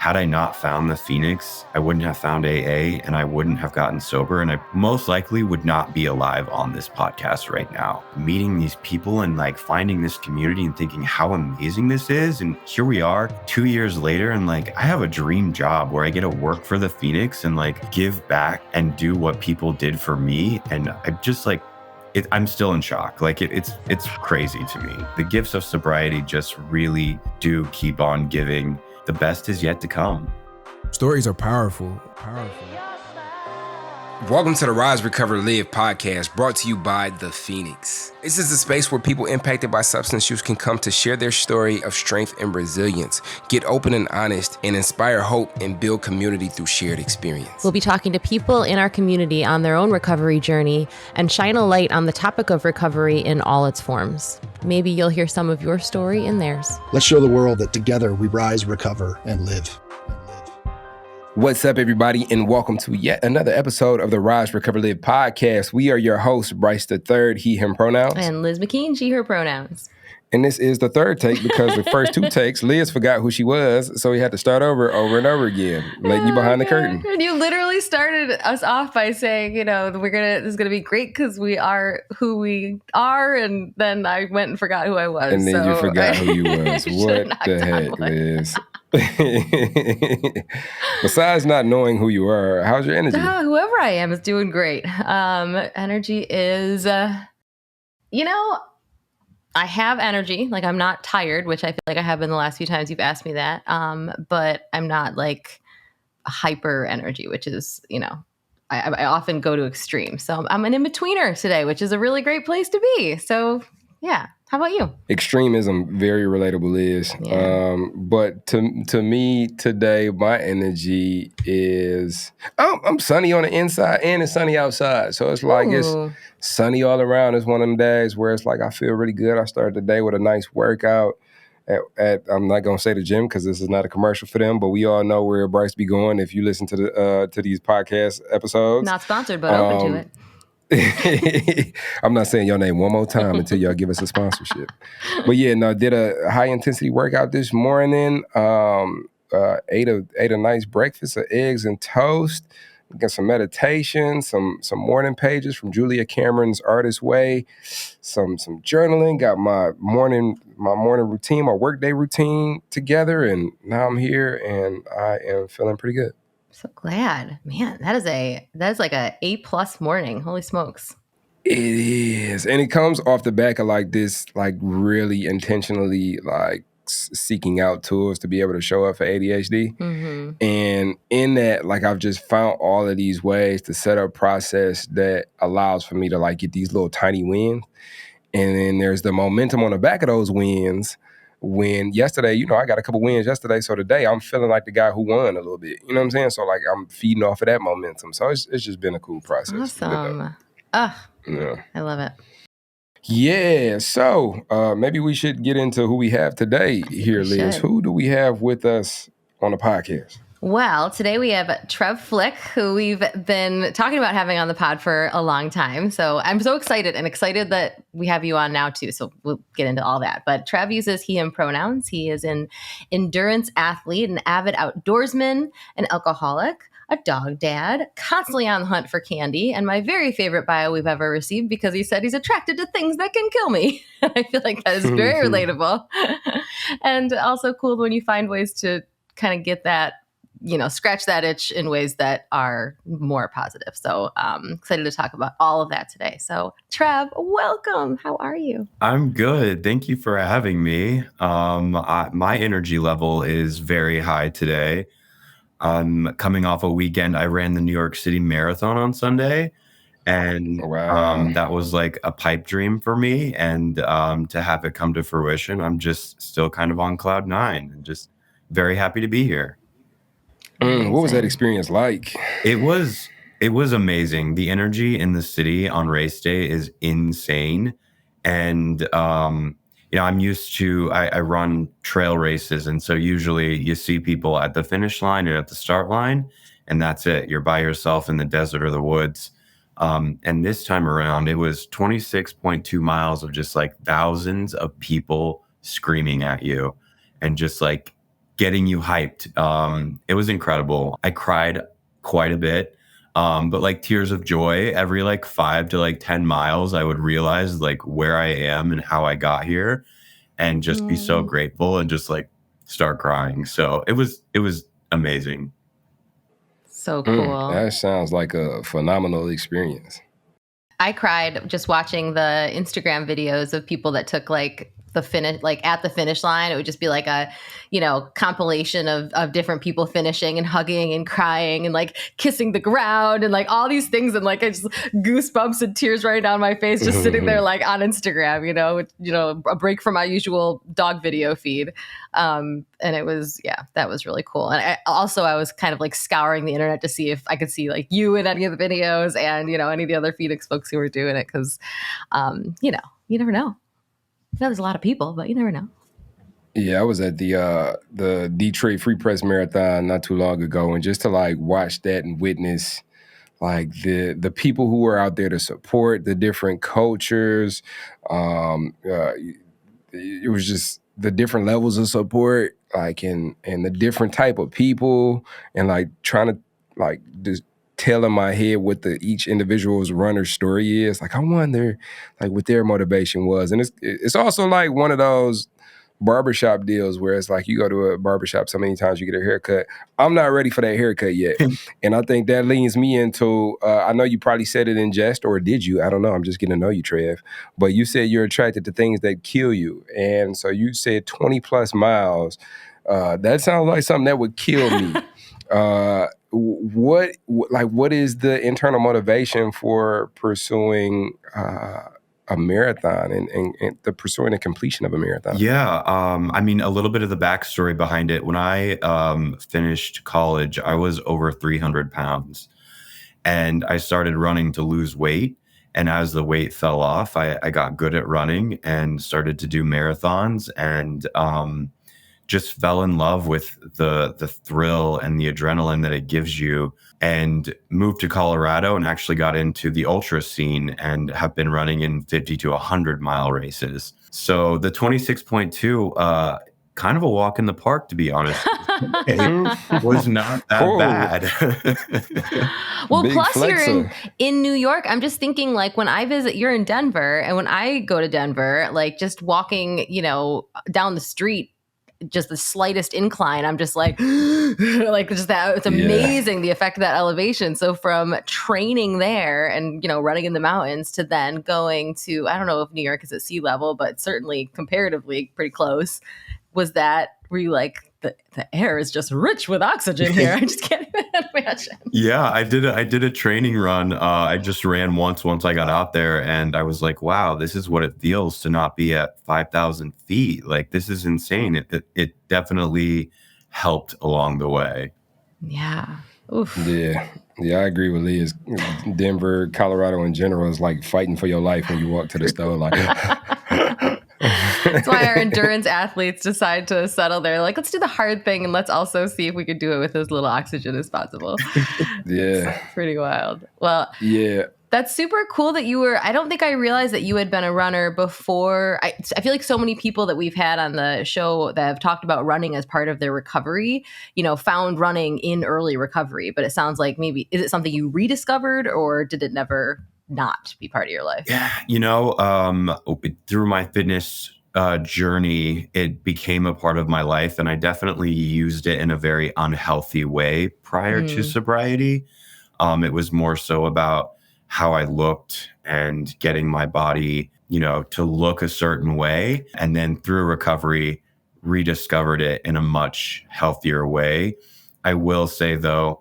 had I not found the Phoenix, I wouldn't have found AA and I wouldn't have gotten sober. And I most likely would not be alive on this podcast right now. Meeting these people and like finding this community and thinking how amazing this is. And here we are 2 years later. And like, I have a dream job where I get to work for the Phoenix and like give back and do what people did for me. And I just like, I'm still in shock. Like it's crazy to me. The gifts of sobriety just really do keep on giving. The best is yet to come. Stories are powerful. Welcome to the Rise, Recover, Live podcast, brought to you by The Phoenix. This is a space where people impacted by substance use can come to share their story of strength and resilience, get open and honest, and inspire hope and build community through shared experience. We'll be talking to people in our community on their own recovery journey and shine a light on the topic of recovery in all its forms. Maybe you'll hear some of your story in theirs. Let's show the world that together we rise, recover, and live. What's up, everybody, and welcome to yet another episode of the Rise, Recover, Live podcast. We are your hosts, Bryce III, he, him pronouns. And Liz McKean, she, her pronouns. And this is the third take because the first two takes, Liz forgot who she was, so we had to start over and over again. Lady you behind the curtain. And you literally started us off by saying, this is gonna be great because we are who we are, and then I went and forgot who I was. And then you forgot who you was. What the heck, Liz? Besides not knowing who you are, how's your energy? Whoever I am is doing great. Energy is, I have energy. Like, I'm not tired, which I feel like I have been the last few times you've asked me that. But I'm not like hyper energy, which is, I often go to extremes. So I'm an in-betweener today, which is a really great place to be. So yeah. How about you? Extremism, very relatable, Liz. Yeah. But to me today, my energy is, I'm sunny on the inside and it's sunny outside. So it's like, It's sunny all around. It's one of them days where it's like, I feel really good. I started the day with a nice workout at I'm not going to say the gym because this is not a commercial for them, but we all know where Bryce be going if you listen to these podcast episodes. Not sponsored, but open to it. I'm not saying your name one more time until y'all give us a sponsorship. But yeah, no, did a high intensity workout this morning. Ate a nice breakfast of eggs and toast. Got some meditation, some morning pages from Julia Cameron's Artist Way, some journaling. Got my morning routine, my workday routine together, and now I'm here and I am feeling pretty good. So glad, man. That is like a A+ morning. Holy smokes! It is, and it comes off the back of like this, like really intentionally like seeking out tools to be able to show up for ADHD. Mm-hmm. And in that, like I've just found all of these ways to set up process that allows for me to like get these little tiny wins, and then there's the momentum on the back of those wins. When yesterday, I got a couple wins yesterday. So today I'm feeling like the guy who won a little bit. You know what I'm saying? So like I'm feeding off of that momentum. So it's just been a cool process. Awesome. Yeah. I love it. Yeah. So maybe we should get into who we have today here, Liz. Who do we have with us on the podcast? Well, today we have Trev Flick, who we've been talking about having on the pod for a long time. So I'm so excited that we have you on now too. So we'll get into all that. But Trev uses he, him pronouns. He is an endurance athlete, an avid outdoorsman, an alcoholic, a dog dad, constantly on the hunt for candy, and my very favorite bio we've ever received because he said he's attracted to things that can kill me. I feel like that is very relatable. And also cool when you find ways to kind of get that, scratch that itch in ways that are more positive. So excited to talk about all of that today. So Trev, welcome. How are you? I'm good. Thank you for having me. My energy level is very high today. Coming off a weekend, I ran the New York City Marathon on Sunday. And that was like a pipe dream for me. And to have it come to fruition, I'm just still kind of on cloud nine and just very happy to be here. What was that experience like? It was amazing. The energy in the city on race day is insane. And, I'm used to, I run trail races. And so usually you see people at the finish line or at the start line, and that's it. You're by yourself in the desert or the woods. And this time around, it was 26.2 miles of just like thousands of people screaming at you and just like getting you hyped. It was incredible. I cried quite a bit. But like tears of joy every like 5 to like 10 miles, I would realize like where I am and how I got here and just be so grateful and just like start crying. So it was amazing. So cool. That sounds like a phenomenal experience. I cried just watching the Instagram videos of people that took like the finish, like at the finish line. It would just be like a, compilation of different people finishing and hugging and crying and like kissing the ground and like all these things. And like, I just goosebumps and tears running down my face, just sitting there like on Instagram, a break from my usual dog video feed. And it was, that was really cool. And I was kind of like scouring the internet to see if I could see like you in any of the videos and, any of the other Phoenix folks who were doing it. Cause, you never know. There's a lot of people, but you never know. Yeah, I was at the Detroit Free Press Marathon not too long ago, and just to like watch that and witness like the people who were out there to support the different cultures, it was just the different levels of support, like and the different type of people, and like trying to like just tell in my head what each individual's runner's story is. Like I wonder like what their motivation was. And it's also like one of those barbershop deals where it's like you go to a barbershop so many times you get a haircut. I'm not ready for that haircut yet. And I think that leans me into, I know you probably said it in jest, or did you? I don't know. I'm just getting to know you, Trev. But you said you're attracted to things that kill you. And so you said 20 plus miles. That sounds like something that would kill me. What is the internal motivation for pursuing a marathon and the pursuing the completion of a marathon? Yeah. I mean, a little bit of the backstory behind it. When I finished college, I was over 300 pounds and I started running to lose weight. And as the weight fell off, I got good at running and started to do marathons and just fell in love with the thrill and the adrenaline that it gives you, and moved to Colorado and actually got into the ultra scene and have been running in 50 to 100 mile races. So the 26.2, kind of a walk in the park, to be honest. It was not that bad. Well, Big plus flexer. you're in New York. I'm just thinking like when I visit, you're in Denver. And when I go to Denver, like just walking, down the street, just the slightest incline, I'm just like, like just that. It's amazing the effect of that elevation. So from training there and, running in the mountains to then going to, I don't know if New York is at sea level, but certainly comparatively pretty close. Were you like, the air is just rich with oxygen here? I just can't even imagine. Yeah, I did a training run. I just ran once I got out there, and I was like, wow, this is what it feels to not be at 5,000 feet. Like, this is insane. It definitely helped along the way. Yeah. Oof. Yeah, I agree with Lee. Denver, Colorado in general is like fighting for your life when you walk to the store. Like, that's why our endurance athletes decide to settle there. Like, let's do the hard thing and let's also see if we could do it with as little oxygen as possible. Yeah, it's pretty wild. Well, yeah. That's super cool that you were. I don't think I realized that you had been a runner before. I feel like so many people that we've had on the show that have talked about running as part of their recovery, found running in early recovery. But it sounds like maybe, is it something you rediscovered, or did it never not be part of your life? Yeah, through my fitness journey, it became a part of my life, and I definitely used it in a very unhealthy way prior to sobriety. It was more so about how I looked and getting my body, to look a certain way. And then through recovery, rediscovered it in a much healthier way. I will say, though,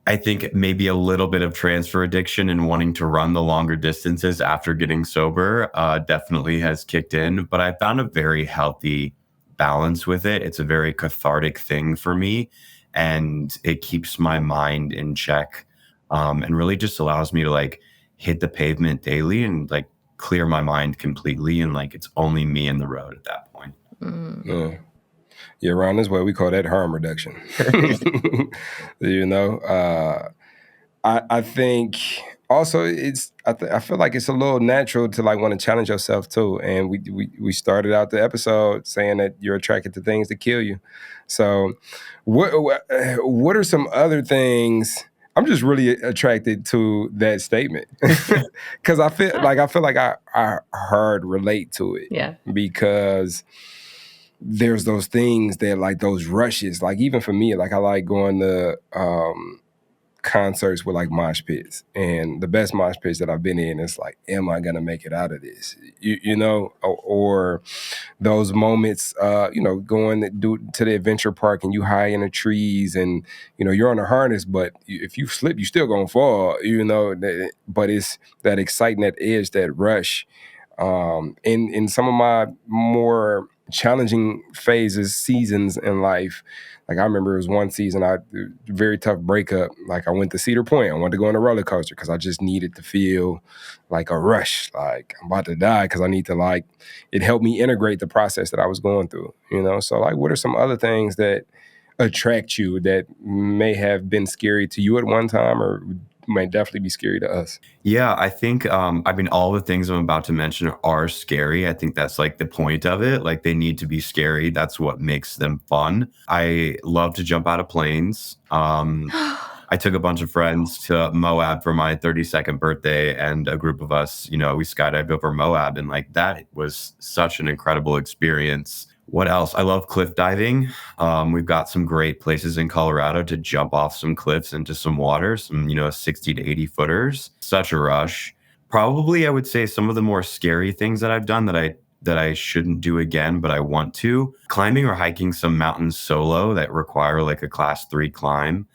I think maybe a little bit of transfer addiction and wanting to run the longer distances after getting sober definitely has kicked in. But I found a very healthy balance with it. It's a very cathartic thing for me, and it keeps my mind in check. And really just allows me to like hit the pavement daily and like clear my mind completely. And like, it's only me and the road at that point. Yeah, around this way, we call that harm reduction. I think also I feel like it's a little natural to like want to challenge yourself too. And we started out the episode saying that you're attracted to things that kill you. So what are some other things? I'm just really attracted to that statement because I feel like I hard relate to it. Yeah. Because there's those things that like those rushes, like even for me, like I like going to concerts with like mosh pits, and the best mosh pits that I've been in is like, am I gonna make it out of this? You know, or those moments, going to the adventure park and you high in the trees and you're on a harness, but if you slip, you still gonna fall. But it's that excitement, that edge, that rush. In some of my more challenging seasons in life, like I remember it was one season, very tough breakup. Like I went to Cedar Point. I wanted to go on a roller coaster because I just needed to feel like a rush, like I'm about to die, because I need to it helped me integrate the process that I was going through. So like, what are some other things that attract you that may have been scary to you at one time, or might definitely be scary to us? Yeah, I think, all the things I'm about to mention are scary. I think that's like the point of it. Like they need to be scary. That's what makes them fun. I love to jump out of planes. I took a bunch of friends to Moab for my 32nd birthday, and a group of us, we skydived over Moab, and like that was such an incredible experience. What else? I love cliff diving. We've got some great places in Colorado to jump off some cliffs into some water, some, 60 to 80 footers. Such a rush. Probably, I would say some of the more scary things that I've done that I shouldn't do again, but I want to. Climbing or hiking some mountains solo that require like a class 3 climb.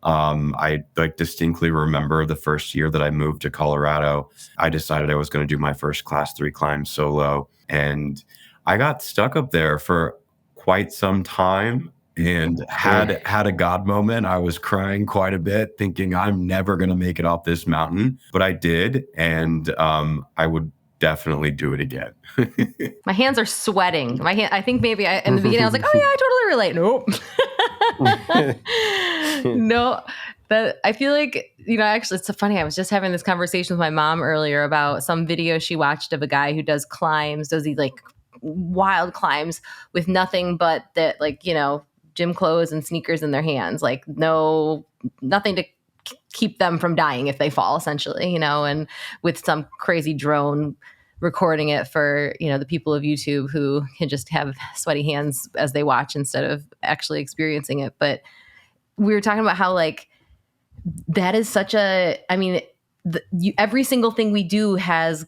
I like distinctly remember the first year that I moved to Colorado, I decided I was going to do my first class 3 climb solo, and I got stuck up there for quite some time and had a God moment. I was crying quite a bit, thinking I'm never going to make it off this mountain, but I did, and I would definitely do it again. My hands are sweating. I think maybe in the beginning I was like, oh yeah, I totally relate. Nope. No. But I feel like, actually it's so funny. I was just having this conversation with my mom earlier about some video she watched of a guy who does these like wild climbs with nothing but that, like, gym clothes and sneakers in their hands, like nothing to keep them from dying if they fall, essentially, and with some crazy drone recording it for, the people of YouTube who can just have sweaty hands as they watch instead of actually experiencing it. But we were talking about how like that is such every single thing we do has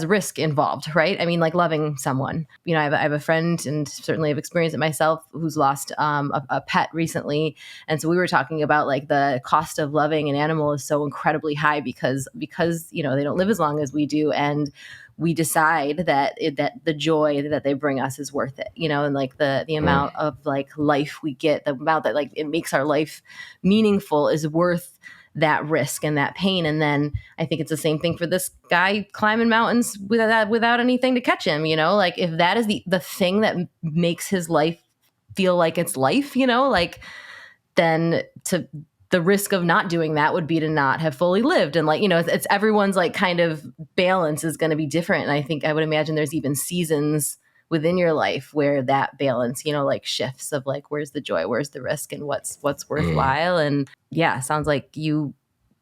risk involved, right? I mean, like loving someone. I have a friend, and certainly have experienced it myself, who's lost a pet recently, and so we were talking about like the cost of loving an animal is so incredibly high because they don't live as long as we do, and we decide that the joy that they bring us is worth it, and like the amount of like life we get, the amount that like it makes our life meaningful is worth that risk and that pain. And then I think it's the same thing for this guy climbing mountains without anything to catch him, like if that is the thing that makes his life feel like it's life, like then the risk of not doing that would be to not have fully lived. And like, it's everyone's like kind of balance is going to be different. And I would imagine there's even seasons within your life where that balance, like shifts of like, where's the joy, where's the risk, and what's worthwhile. And yeah, sounds like you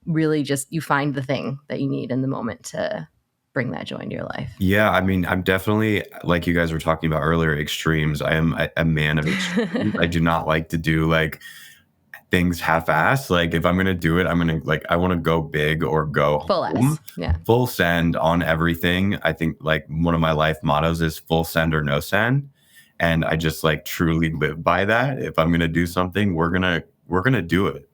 really you find the thing that you need in the moment to bring that joy into your life. Yeah, I mean, I'm definitely, like you guys were talking about earlier, extremes. I am a man of extremes. I do not like to do like things half-assed. Like if I'm going to do it, I'm going to like, I want to go big or go full home. Yeah. Full send on everything. I think like one of my life mottos is full send or no send. And I just like truly live by that. If I'm going to do something, we're going to do it.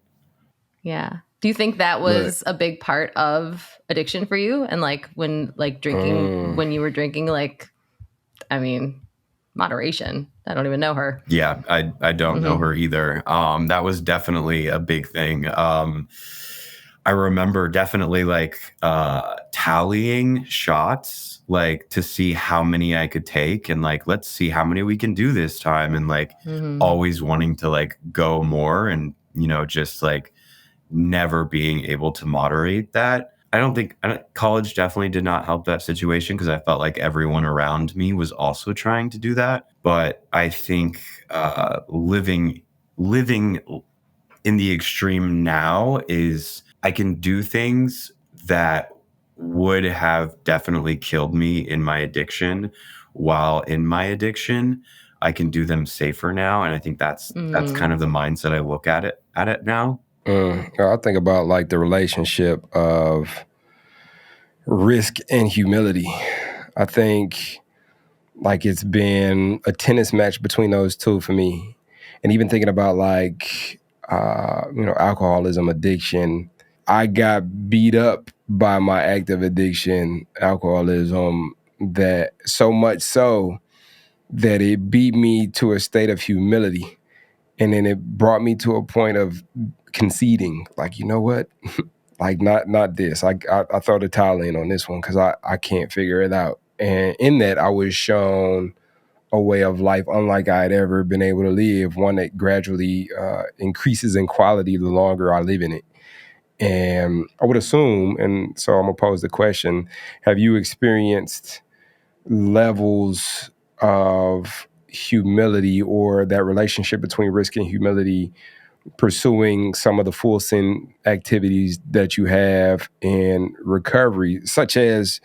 Yeah. Do you think that was a big part of addiction for you? And like when like drinking, when you were drinking, like, I mean, moderation. I don't even know her. Yeah, I don't know her either. That was definitely a big thing. I remember definitely like tallying shots, like to see how many I could take, and like let's see how many we can do this time, and like always wanting to like go more, and just like never being able to moderate that. college definitely did not help that situation because I felt like everyone around me was also trying to do that. But I think living in the extreme now is I can do things that would have definitely killed me in my addiction. While in my addiction, I can do them safer now, and I think that's kind of the mindset I look at it now. I think about like the relationship of risk and humility. I think like it's been a tennis match between those two for me. And even thinking about like, alcoholism, addiction, I got beat up by my active addiction, alcoholism, that so much so that it beat me to a state of humility. And then it brought me to a point of conceding, like, you know what? Like, not this. I throw the towel in on this one because I can't figure it out. And in that, I was shown a way of life unlike I had ever been able to live, one that gradually increases in quality the longer I live in it. And I would assume, and so I'm going to pose the question, have you experienced levels of humility or that relationship between risk and humility pursuing some of the full sin activities that you have in recovery, such as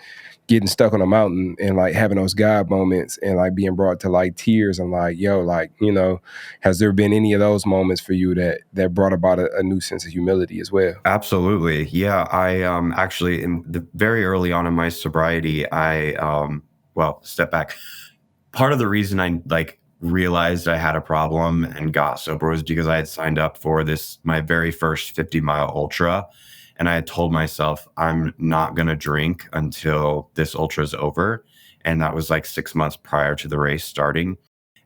getting stuck on a mountain and like having those God moments and like being brought to like tears and like, yo, like, has there been any of those moments for you that brought about a new sense of humility as well? Absolutely. Yeah. I actually in the very early on in my sobriety, step back. Part of the reason I realized I had a problem and got sober was because I had signed up for my very first 50-mile ultra. And I had told myself, I'm not going to drink until this ultra is over. And that was like 6 months prior to the race starting.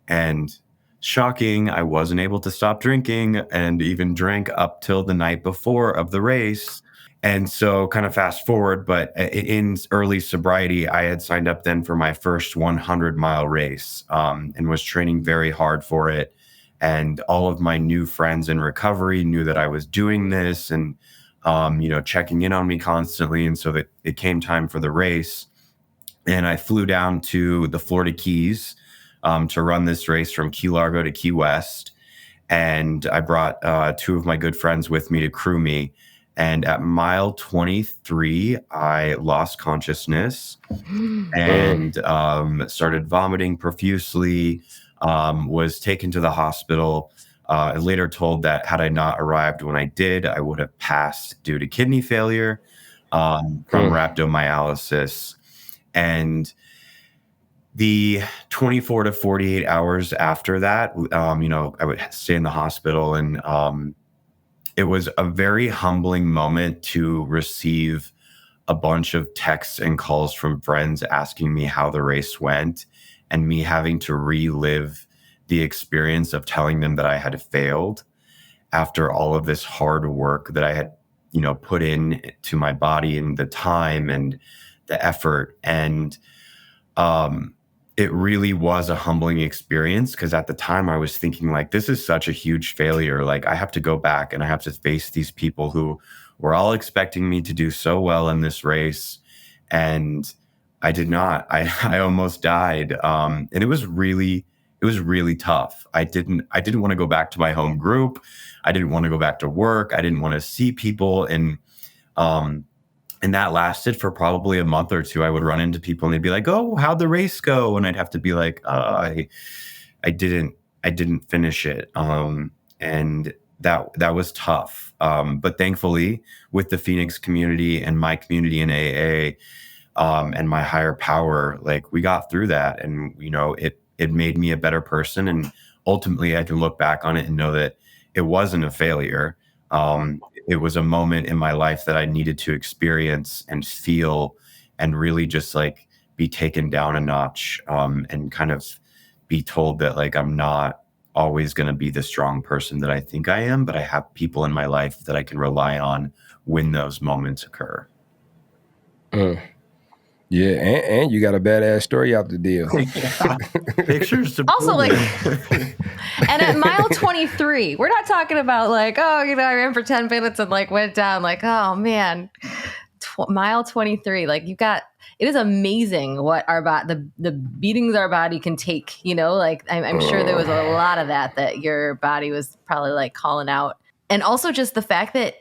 And shocking, I wasn't able to stop drinking and even drank up till the night before of the race. And so kind of fast forward, but in early sobriety, I had signed up then for my first 100-mile race and was training very hard for it. And all of my new friends in recovery knew that I was doing this and, checking in on me constantly. And so that it came time for the race. And I flew down to the Florida Keys to run this race from Key Largo to Key West. And I brought two of my good friends with me to crew me. And at mile 23, I lost consciousness and started vomiting profusely, was taken to the hospital. Later told that had I not arrived when I did, I would have passed due to kidney failure from rhabdomyolysis. And the 24 to 48 hours after that, I would stay in the hospital, and it was a very humbling moment to receive a bunch of texts and calls from friends asking me how the race went and me having to relive the experience of telling them that I had failed after all of this hard work that I had, put in to my body and the time and the effort. And it really was a humbling experience because at the time I was thinking like, this is such a huge failure. Like I have to go back and I have to face these people who were all expecting me to do so well in this race. And I did not. I almost died. And it was really tough. I didn't want to go back to my home group. I didn't want to go back to work. I didn't want to see people. And that lasted for probably a month or two. I would run into people and they'd be like, "Oh, how'd the race go?" And I'd have to be like, I didn't finish it. And that was tough. But thankfully with the Phoenix community and my community in AA, and my higher power, like we got through that, and it made me a better person. And ultimately I can look back on it and know that it wasn't a failure. It was a moment in my life that I needed to experience and feel and really just like be taken down a notch, and kind of be told that like I'm not always going to be the strong person that I think I am, but I have people in my life that I can rely on when those moments occur. Yeah, and you got a badass story out the deal. Pictures to also like, and at mile 23, we're not talking about like, I ran for 10 minutes and like went down like, oh man, mile 23. Like it is amazing what the beatings our body can take, like I'm sure there was a lot of that your body was probably like calling out. And also just the fact that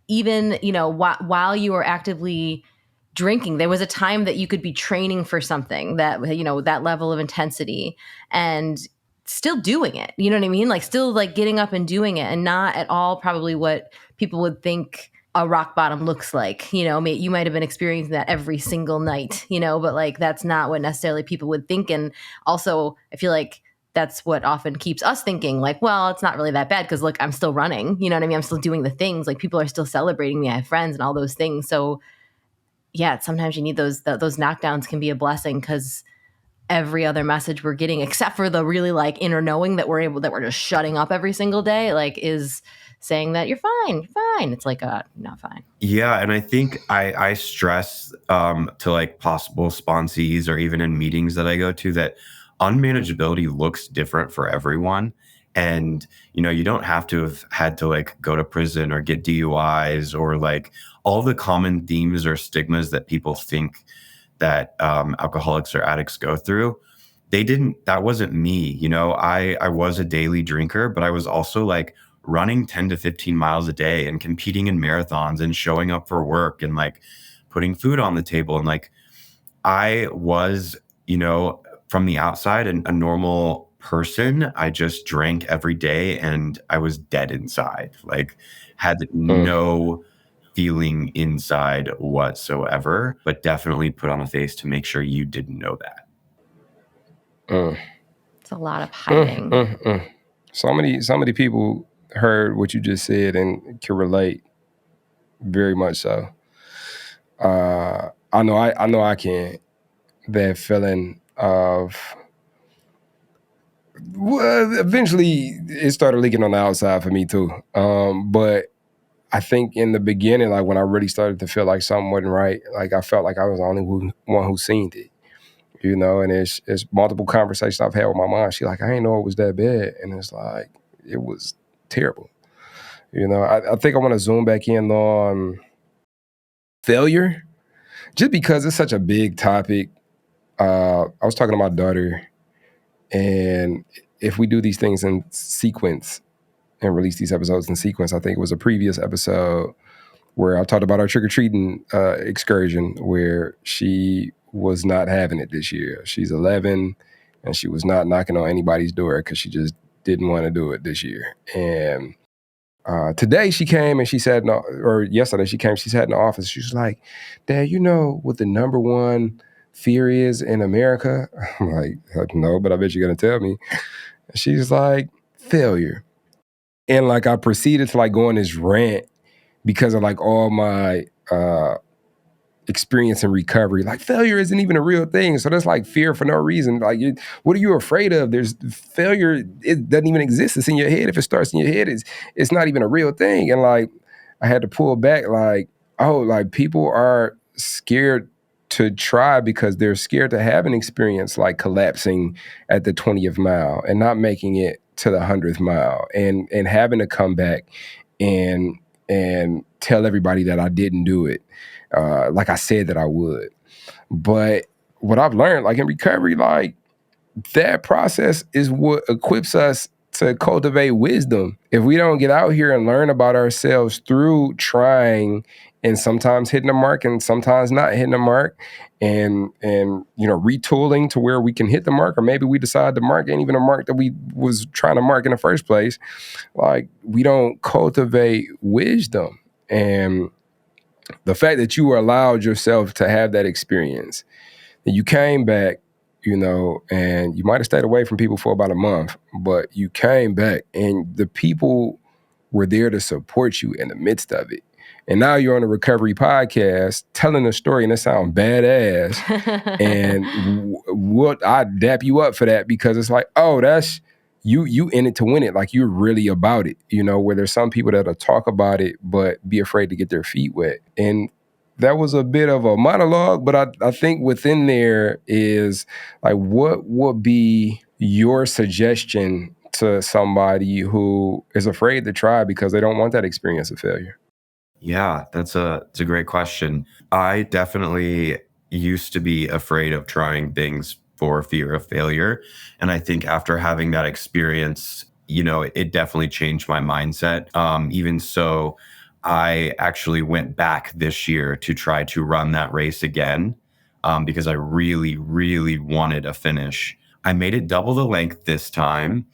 even, while you were actively drinking, there was a time that you could be training for something that, that level of intensity and still doing it. You know what I mean? Like still like getting up and doing it, and not at all probably what people would think a rock bottom looks like. You might have been experiencing that every single night, but like that's not what necessarily people would think. And also I feel like that's what often keeps us thinking like, well, it's not really that bad because look, I'm still running. You know what I mean? I'm still doing the things. Like people are still celebrating me. I have friends and all those things. So yeah, sometimes you need those knockdowns can be a blessing, because every other message we're getting, except for the really like inner knowing that we're just shutting up every single day, like is saying that you're fine. It's like, not fine. Yeah. And I think I stress to like possible sponsees or even in meetings that I go to that unmanageability looks different for everyone. And, you don't have to have had to like go to prison or get DUIs or like all the common themes or stigmas that people think that alcoholics or addicts go through. That wasn't me. I was a daily drinker, but I was also like running 10 to 15 miles a day and competing in marathons and showing up for work and like putting food on the table. And like, I was, from the outside and a normal person. I just drank every day and I was dead inside, like had no feeling inside whatsoever, but definitely put on a face to make sure you didn't know that. It's a lot of hiding. So many people heard what you just said and can relate very much so. I know I can. That feeling of, well, eventually it started leaking on the outside for me too. But I think in the beginning, like when I really started to feel like something wasn't right, like I felt like I was the only one who seen it, and it's multiple conversations I've had with my mom. She like, I didn't know it was that bad. And it's like, it was terrible. I think I want to zoom back in on failure, just because it's such a big topic. I was talking to my daughter, and if we do these things in sequence and release these episodes in sequence, I think it was a previous episode where I talked about our trick-or-treating excursion where she was not having it this year. She's 11, and she was not knocking on anybody's door because she just didn't want to do it this year. And today she came and she said, or yesterday she came, she sat in the office. She was like, Dad, you know what the number one fear is in America? I'm like, no, but I bet you're going to tell me. She's like, failure. And like I proceeded to like go on this rant because of like all my experience in recovery. Like failure isn't even a real thing. So that's like fear for no reason. Like what are you afraid of? There's failure. It doesn't even exist. It's in your head. If it starts in your head, it's not even a real thing. And like I had to pull back like, oh, like people are scared to try because they're scared to have an experience like collapsing at the 20th mile and not making it to the 100th mile and having to come back and tell everybody that I didn't do it like I said that I would. But what I've learned, like in recovery, like that process is what equips us to cultivate wisdom. If we don't get out here and learn about ourselves through trying and sometimes hitting the mark and sometimes not hitting the mark and retooling to where we can hit the mark, or maybe we decide the mark ain't even a mark that we was trying to mark in the first place, like we don't cultivate wisdom. And the fact that you allowed yourself to have that experience, and you came back, and you might have stayed away from people for about a month, but you came back and the people were there to support you in the midst of it. And now you're on a recovery podcast telling a story and it sounds badass. And what I dap you up for that, because it's like, oh, that's you in it to win it. Like you're really about it, where there's some people that'll talk about it, but be afraid to get their feet wet. And that was a bit of a monologue, but I think within there is like, what would be your suggestion to somebody who is afraid to try because they don't want that experience of failure? Yeah, it's a great question. I definitely used to be afraid of trying things for fear of failure. And I think after having that experience, it definitely changed my mindset. Even so, I actually went back this year to try to run that race again, because I really, really wanted a finish. I made it double the length this time,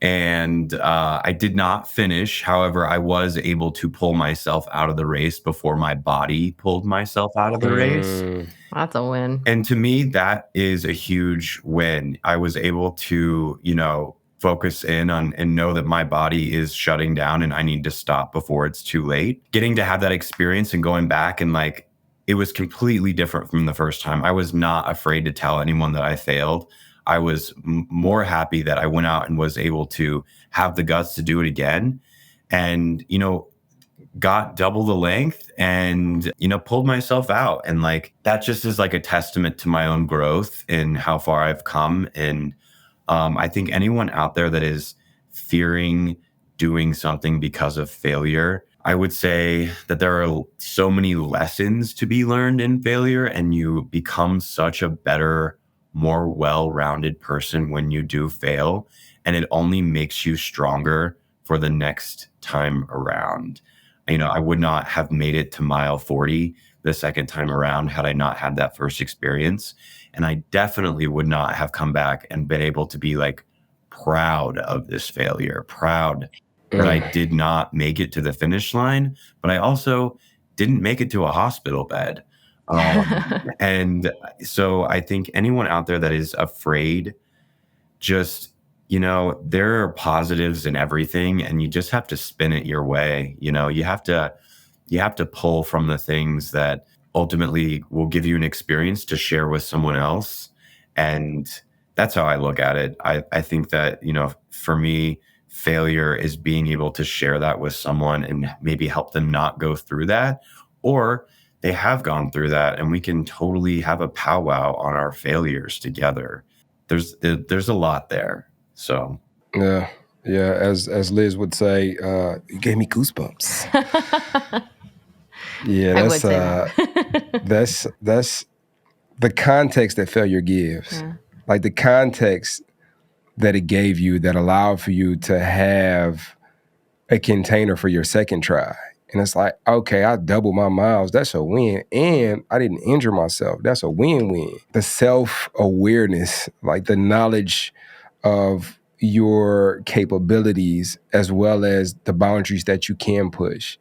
and I did not finish. However, I was able to pull myself out of the race before my body pulled myself out of the race. That's a win. And to me, that is a huge win. I was able to, focus in on and know that my body is shutting down and I need to stop before it's too late. Getting to have that experience and going back and it was completely different from the first time. I was not afraid to tell anyone that I failed. I was more happy that I went out and was able to have the guts to do it again. And, got double the length and, pulled myself out. And that just is a testament to my own growth and how far I've come. And I think anyone out there that is fearing doing something because of failure, I would say that there are so many lessons to be learned in failure, and you become such a better, more well-rounded person when you do fail. And it only makes you stronger for the next time around. I would not have made it to mile 40 the second time around had I not had that first experience. And I definitely would not have come back and been able to be proud of this failure, proud that I did not make it to the finish line, but I also didn't make it to a hospital bed. And so I think anyone out there that is afraid, just, there are positives in everything, and you just have to spin it your way. You have to pull from the things that ultimately will give you an experience to share with someone else. And that's how I look at it. I think that, for me, failure is being able to share that with someone and maybe help them not go through that, or they have gone through that, and we can totally have a powwow on our failures together. There's a lot there. So yeah. As Liz would say, you gave me goosebumps. Yeah, I would say that. that's the context that failure gives. Yeah. The context that it gave you that allowed for you to have a container for your second try. And it's okay, I doubled my miles. That's a win. And I didn't injure myself. That's a win-win. The self-awareness, the knowledge of your capabilities as well as the boundaries that you can push.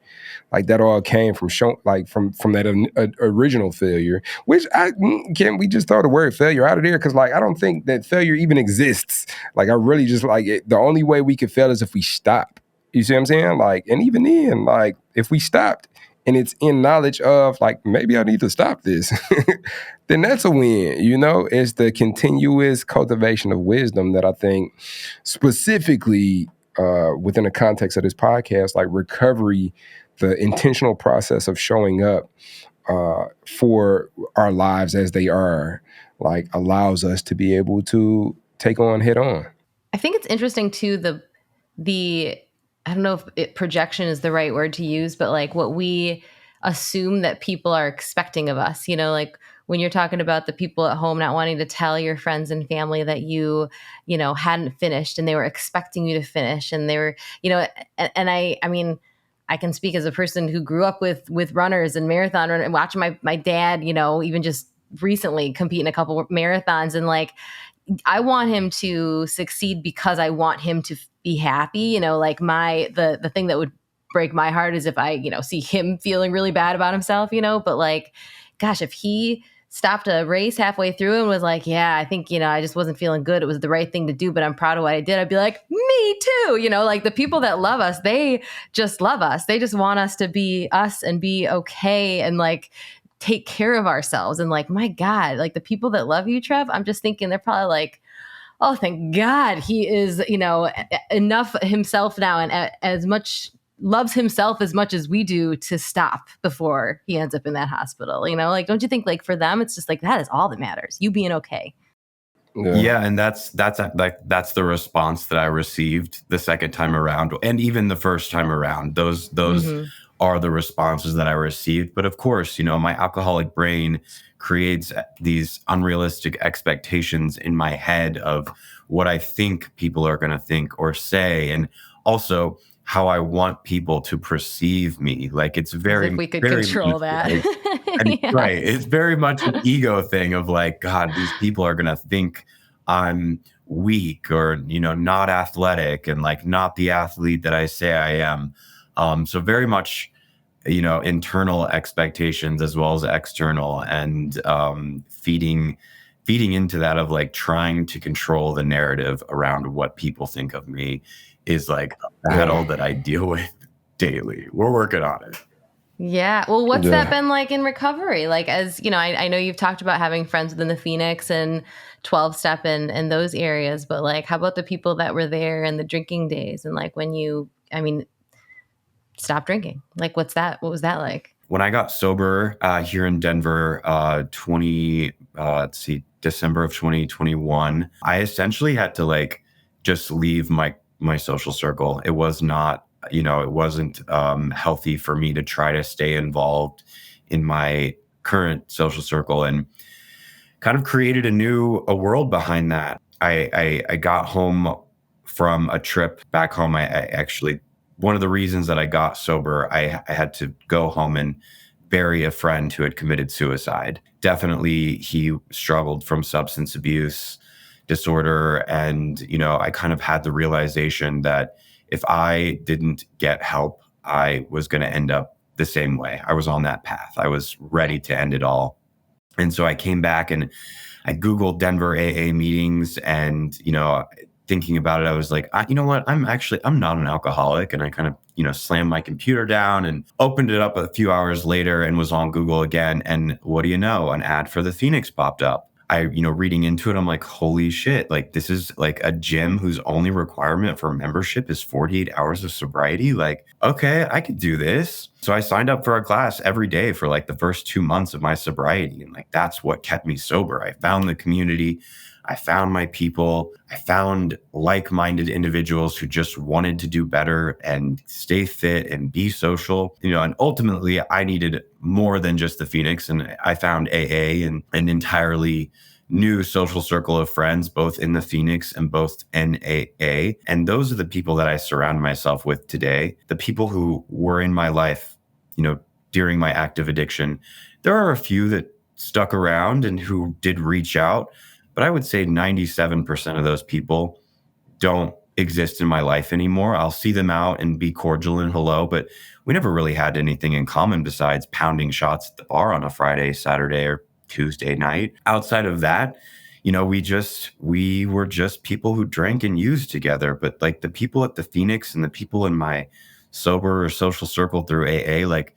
That all came from from that original failure, which can we just throw the word failure out of there? Because I don't think that failure even exists. I really just the only way we could fail is if we stop. You see what I'm saying? And even then, if we stopped and it's in knowledge of maybe I need to stop this, then that's a win. It's the continuous cultivation of wisdom that I think specifically within the context of this podcast, recovery, the intentional process of showing up for our lives as they are, allows us to be able to take on head on. I think it's interesting too, the I don't know if projection is the right word to use, but what we assume that people are expecting of us, when you're talking about the people at home not wanting to tell your friends and family that you hadn't finished and they were expecting you to finish, and they were, and I mean, I can speak as a person who grew up with runners and marathon and watching my dad, even just recently compete in a couple of marathons, and I want him to succeed because I want him to be happy. The thing that would break my heart is if I, see him feeling really bad about himself, but gosh, if he stopped a race halfway through and was yeah, I think, I just wasn't feeling good. It was the right thing to do, but I'm proud of what I did. I'd be me too. The people that love us, they just love us. They just want us to be us and be okay and take care of ourselves. And my God, the people that love you, Trev, I'm just thinking they're probably oh, thank God he is, enough himself now and as much loves himself as much as we do to stop before he ends up in that hospital. Don't you think for them, it's just that is all that matters. You being okay. Yeah, and that's the response that I received the second time around, and even the first time around. Those are the responses that I received. But of course, my alcoholic brain creates these unrealistic expectations in my head of what I think people are going to think or say, and also how I want people to perceive me. Like it's As very, if we could very control much that. like, and right. Yes. It's very much an ego thing of like, God, these people are going to think I'm weak or, not athletic and like not the athlete that I say I am. So very much, internal expectations as well as external, and feeding into that of like trying to control the narrative around what people think of me is like a battle that I deal with daily. We're working on it. Yeah. Well, what's Yeah. that been like in recovery? Like, as you know, I know you've talked about having friends within the Phoenix and 12 step and those areas, but like, how about the people that were there and the drinking days? And like when you, stop drinking, like, what was that like? When I got sober here in Denver, December of 2021, I essentially had to like just leave my social circle. It was not, it wasn't healthy for me to try to stay involved in my current social circle, and kind of created a world behind that. I got home from a trip back home. I actually, one of the reasons that I got sober, I had to go home and bury a friend who had committed suicide. Definitely, he struggled from substance abuse disorder. And, I kind of had the realization that if I didn't get help, I was going to end up the same way. I was on that path. I was ready to end it all. And so I came back and I Googled Denver AA meetings, and, thinking about it, I was like, you know what? I'm not an alcoholic. And I kind of, slammed my computer down and opened it up a few hours later and was on Google again. And what do you know? An ad for the Phoenix popped up. Reading into it, I'm like, holy shit, like this is like a gym whose only requirement for membership is 48 hours of sobriety. Like, okay, I could do this. So I signed up for a class every day for like the first 2 months of my sobriety. And like, that's what kept me sober. I found the community. I found my people. I found like-minded individuals who just wanted to do better and stay fit and be social. And ultimately I needed more than just the Phoenix. And I found AA and an entirely new social circle of friends, both in the Phoenix and both NAA. And those are the people that I surround myself with today. The people who were in my life, during my active addiction. There are a few that stuck around and who did reach out, but I would say 97% of those people don't exist in my life anymore. I'll see them out and be cordial and hello, but we never really had anything in common besides pounding shots at the bar on a Friday, Saturday, or Tuesday night. Outside of that, we were just people who drank and used together. But like the people at the Phoenix and the people in my sober or social circle through AA, like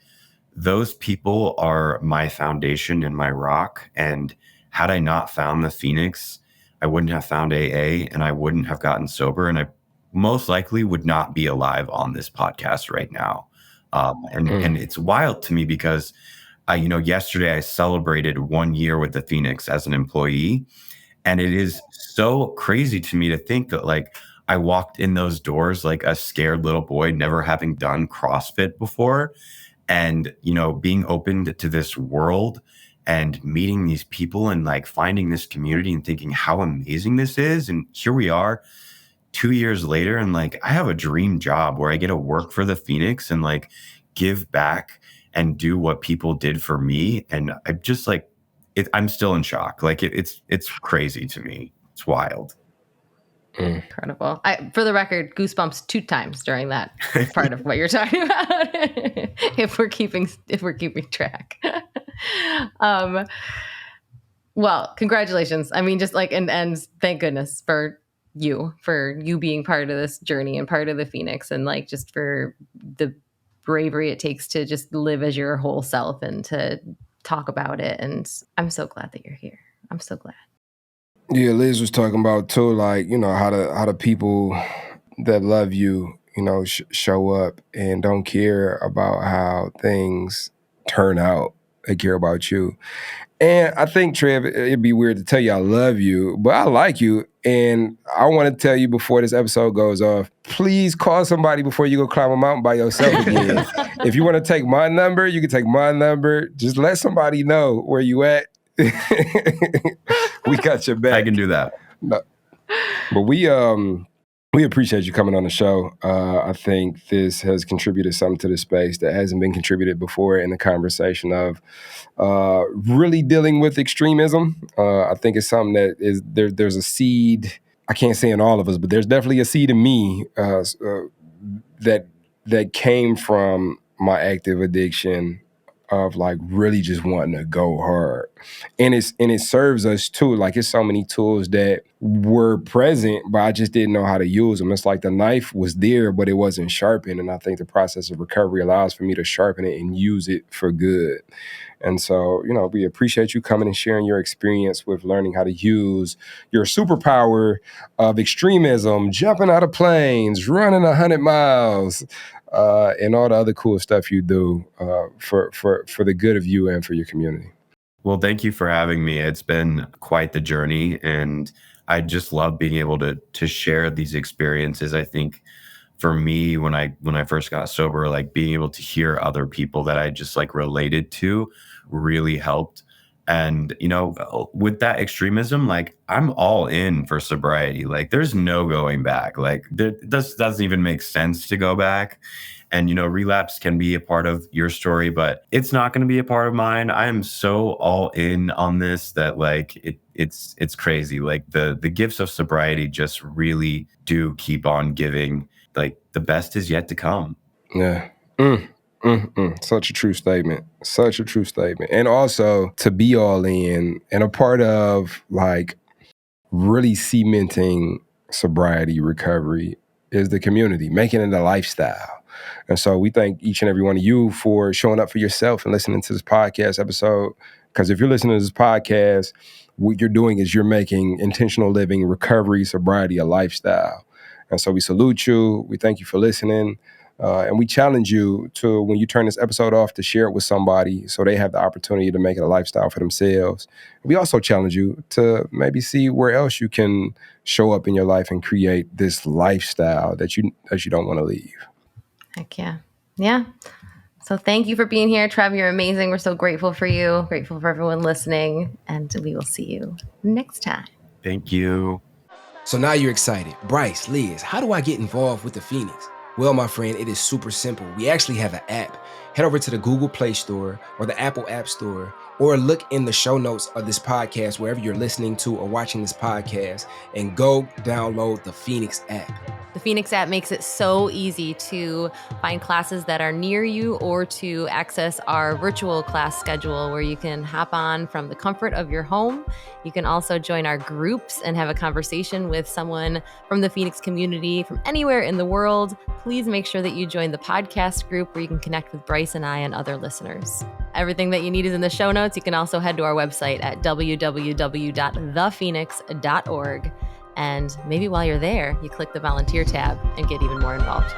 those people are my foundation and my rock. And had I not found the Phoenix, I wouldn't have found AA, and I wouldn't have gotten sober, and I most likely would not be alive on this podcast right now. And it's wild to me because yesterday I celebrated 1 year with the Phoenix as an employee, and it is so crazy to me to think that like I walked in those doors like a scared little boy, never having done CrossFit before, and being opened to this world and meeting these people and like finding this community and thinking how amazing this is. And here we are 2 years later, and like I have a dream job where I get to work for the Phoenix and like give back and do what people did for me. And I'm just like, I'm still in shock. Like it's crazy to me. It's wild. Incredible. For the record, goosebumps 2 times during that part of what you're talking about. if we're keeping track. Well, congratulations. I mean, just like, and thank goodness for you being part of this journey and part of the Phoenix, and like just for the bravery it takes to just live as your whole self and to talk about it. And I'm so glad that you're here. I'm so glad. Yeah, Liz was talking about too, like, how the people that love you, show up and don't care about how things turn out. They care about you. And I think, Trev, it'd be weird to tell you I love you, but I like you. And I want to tell you before this episode goes off, please call somebody before you go climb a mountain by yourself again. If you want to take my number, you can take my number. Just let somebody know where you at. We got your back. I can do that. No. But we appreciate you coming on the show. I think this has contributed something to the space that hasn't been contributed before in the conversation of really dealing with extremism. I think it's something that is there's a seed, I can't say in all of us, but there's definitely a seed in me that came from my active addiction of like really just wanting to go hard. And it serves us too. Like it's so many tools that were present, but I just didn't know how to use them. It's like the knife was there, but it wasn't sharpened. And I think the process of recovery allows for me to sharpen it and use it for good. And so, we appreciate you coming and sharing your experience with learning how to use your superpower of extremism, jumping out of planes, running 100 miles, and all the other cool stuff you do for the good of you and for your community. Well, thank you for having me. It's been quite the journey, and I just love being able to share these experiences. I think for me, when I first got sober, like being able to hear other people that I just like related to really helped. And, with that extremism, like I'm all in for sobriety. Like there's no going back. Like this doesn't even make sense to go back. And, relapse can be a part of your story, but it's not going to be a part of mine. I am so all in on this that like it's crazy. Like the gifts of sobriety just really do keep on giving. Like the best is yet to come. Yeah. Such a true statement. Such a true statement. And also to be all in and a part of like really cementing sobriety recovery is the community, making it a lifestyle. And so we thank each and every one of you for showing up for yourself and listening to this podcast episode. Because if you're listening to this podcast, what you're doing is you're making intentional living, recovery, sobriety a lifestyle. And so we salute you. We thank you for listening. And we challenge you to, when you turn this episode off, to share it with somebody so they have the opportunity to make it a lifestyle for themselves. We also challenge you to maybe see where else you can show up in your life and create this lifestyle that you don't want to leave. Heck yeah. Yeah. So thank you for being here, Trev. You're amazing. We're so grateful for you. Grateful for everyone listening. And we will see you next time. Thank you. So now you're excited. Bryce, Liz, how do I get involved with the Phoenix? Well, my friend, it is super simple. We actually have an app. Head over to the Google Play Store or the Apple App Store, or look in the show notes of this podcast, wherever you're listening to or watching this podcast, and go download the Phoenix app. The Phoenix app makes it so easy to find classes that are near you or to access our virtual class schedule where you can hop on from the comfort of your home. You can also join our groups and have a conversation with someone from the Phoenix community from anywhere in the world. Please make sure that you join the podcast group where you can connect with Bryce and I and other listeners. Everything that you need is in the show notes. You can also head to our website at www.thephoenix.org. And maybe while you're there, you click the volunteer tab and get even more involved.